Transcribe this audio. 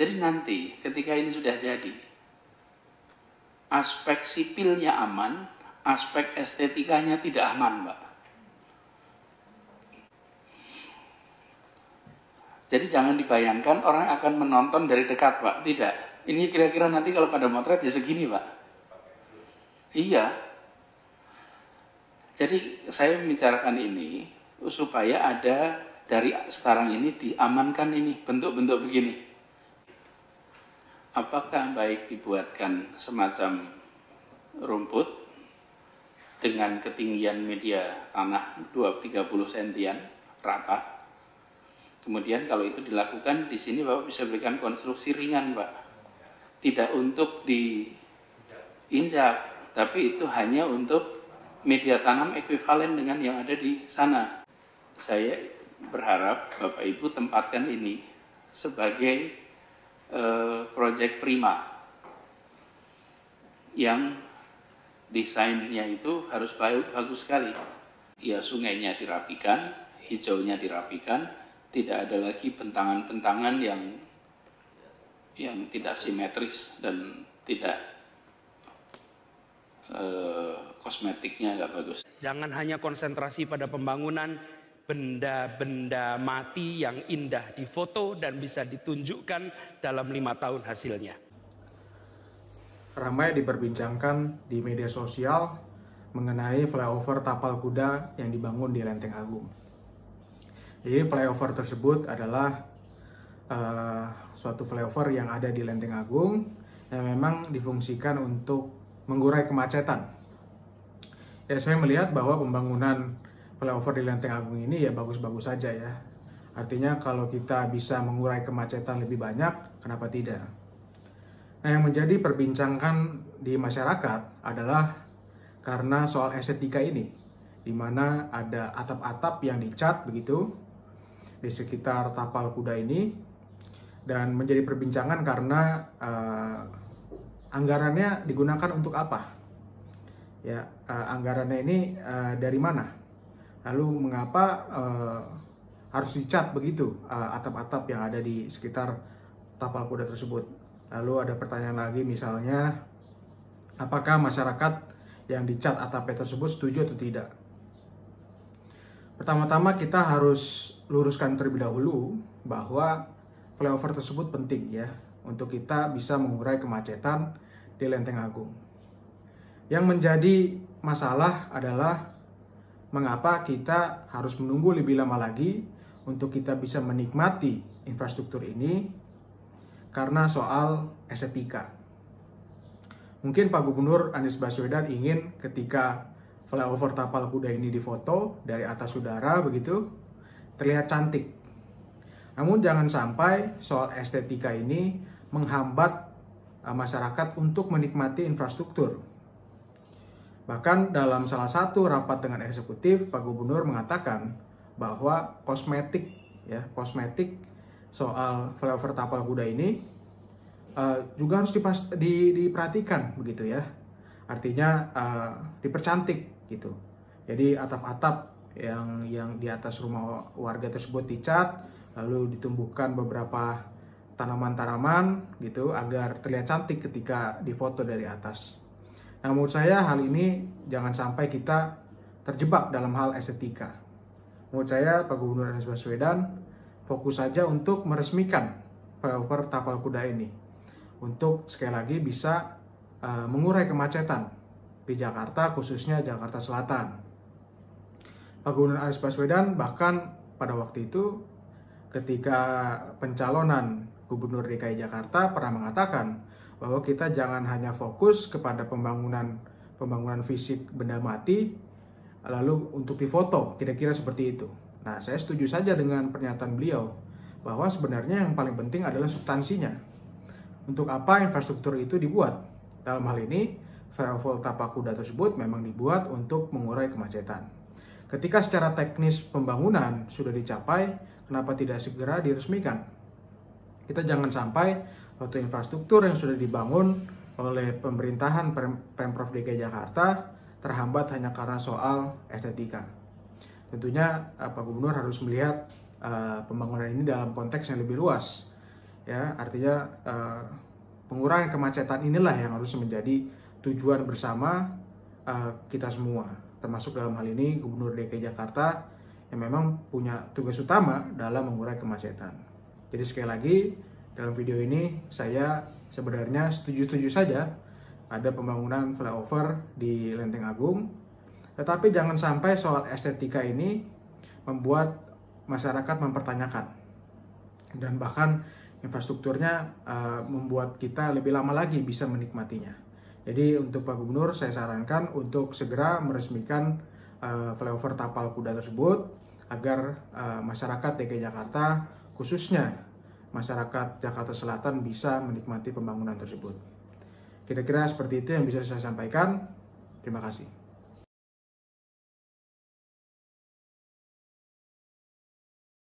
Jadi nanti ketika ini sudah jadi, aspek sipilnya aman, aspek estetikanya tidak aman, Mbak. Jadi jangan dibayangkan orang akan menonton dari dekat, Pak. Tidak. Ini kira-kira nanti kalau pada motret ya segini, Pak. Iya. Jadi saya membicarakan ini supaya ada dari sekarang ini diamankan ini bentuk-bentuk begini. Apakah baik dibuatkan semacam rumput dengan ketinggian media tanah 20-30 sentian rata. Kemudian kalau itu dilakukan di sini Bapak bisa berikan konstruksi ringan, Pak. Tidak untuk diinjak, tapi itu hanya untuk media tanam ekuivalen dengan yang ada di sana. Saya berharap Bapak Ibu tempatkan ini sebagai proyek prima yang desainnya itu harus bagus sekali. Ya, sungainya dirapikan, hijaunya dirapikan, tidak ada lagi bentangan-bentangan yang tidak simetris dan tidak kosmetiknya nggak bagus. Jangan hanya konsentrasi pada pembangunan benda-benda mati yang indah difoto dan bisa ditunjukkan dalam 5 tahun hasilnya. Ramai diperbincangkan di media sosial mengenai flyover tapal kuda yang dibangun di Lenteng Agung. Jadi flyover tersebut adalah suatu flyover yang ada di Lenteng Agung yang memang difungsikan untuk mengurai kemacetan. Ya, saya melihat bahwa pembangunan flyover di Lenteng Agung ini ya bagus-bagus saja ya. Artinya kalau kita bisa mengurai kemacetan lebih banyak, kenapa tidak? Nah, yang menjadi perbincangan di masyarakat adalah karena soal estetika ini, di mana ada atap-atap yang dicat begitu di sekitar tapal kuda ini, dan menjadi perbincangan karena anggarannya digunakan untuk apa? Ya, anggarannya ini dari mana? Lalu mengapa harus dicat begitu atap-atap yang ada di sekitar tapal kuda tersebut? Lalu ada pertanyaan lagi misalnya, apakah masyarakat yang dicat atapnya tersebut setuju atau tidak? Pertama-tama kita harus luruskan terlebih dahulu bahwa flyover tersebut penting ya untuk kita bisa mengurai kemacetan di Lenteng Agung. Yang menjadi masalah adalah mengapa kita harus menunggu lebih lama lagi untuk kita bisa menikmati infrastruktur ini karena soal estetika. Mungkin Pak Gubernur Anies Baswedan ingin ketika flyover tapal kuda ini difoto dari atas udara begitu terlihat cantik. Namun jangan sampai soal estetika ini menghambat masyarakat untuk menikmati infrastruktur. Bahkan dalam salah satu rapat dengan eksekutif, Pak Gubernur mengatakan bahwa kosmetik soal flyover tapal kuda ini juga harus diperhatikan begitu ya. Artinya dipercantik gitu. Jadi atap-atap yang di atas rumah warga tersebut dicat, lalu ditumbuhkan beberapa tanaman-tanaman gitu agar terlihat cantik ketika difoto dari atas. Nah, menurut saya hal ini jangan sampai kita terjebak dalam hal estetika. Menurut saya Pak Gubernur Anies Baswedan fokus saja untuk meresmikan flyover tapal kuda ini untuk sekali lagi bisa mengurai kemacetan di Jakarta, khususnya Jakarta Selatan. Pak Gubernur Anies Baswedan bahkan pada waktu itu ketika pencalonan Gubernur DKI Jakarta pernah mengatakan bahwa kita jangan hanya fokus kepada pembangunan fisik benda mati lalu untuk difoto, kira-kira seperti itu. Nah, saya setuju saja dengan pernyataan beliau bahwa sebenarnya yang paling penting adalah substansinya. Untuk apa infrastruktur itu dibuat? Dalam hal ini, flyover tapal kuda tersebut memang dibuat untuk mengurai kemacetan. Ketika secara teknis pembangunan sudah dicapai, kenapa tidak segera diresmikan? Kita jangan sampai suatu infrastruktur yang sudah dibangun oleh pemerintahan Pemprov DKI Jakarta terhambat hanya karena soal estetika. Tentunya Pak Gubernur harus melihat pembangunan ini dalam konteks yang lebih luas. Ya, artinya pengurangan kemacetan inilah yang harus menjadi tujuan bersama kita semua, termasuk dalam hal ini Gubernur DKI Jakarta yang memang punya tugas utama dalam mengurangi kemacetan. Jadi sekali lagi, dalam video ini saya sebenarnya setuju-setuju saja ada pembangunan flyover di Lenteng Agung, tetapi jangan sampai soal estetika ini membuat masyarakat mempertanyakan dan bahkan infrastrukturnya membuat kita lebih lama lagi bisa menikmatinya. Jadi untuk Pak Gubernur saya sarankan untuk segera meresmikan flyover Tapal Kuda tersebut agar masyarakat DKI Jakarta, khususnya masyarakat Jakarta Selatan, bisa menikmati pembangunan tersebut. Kira-kira seperti itu yang bisa saya sampaikan. Terima kasih.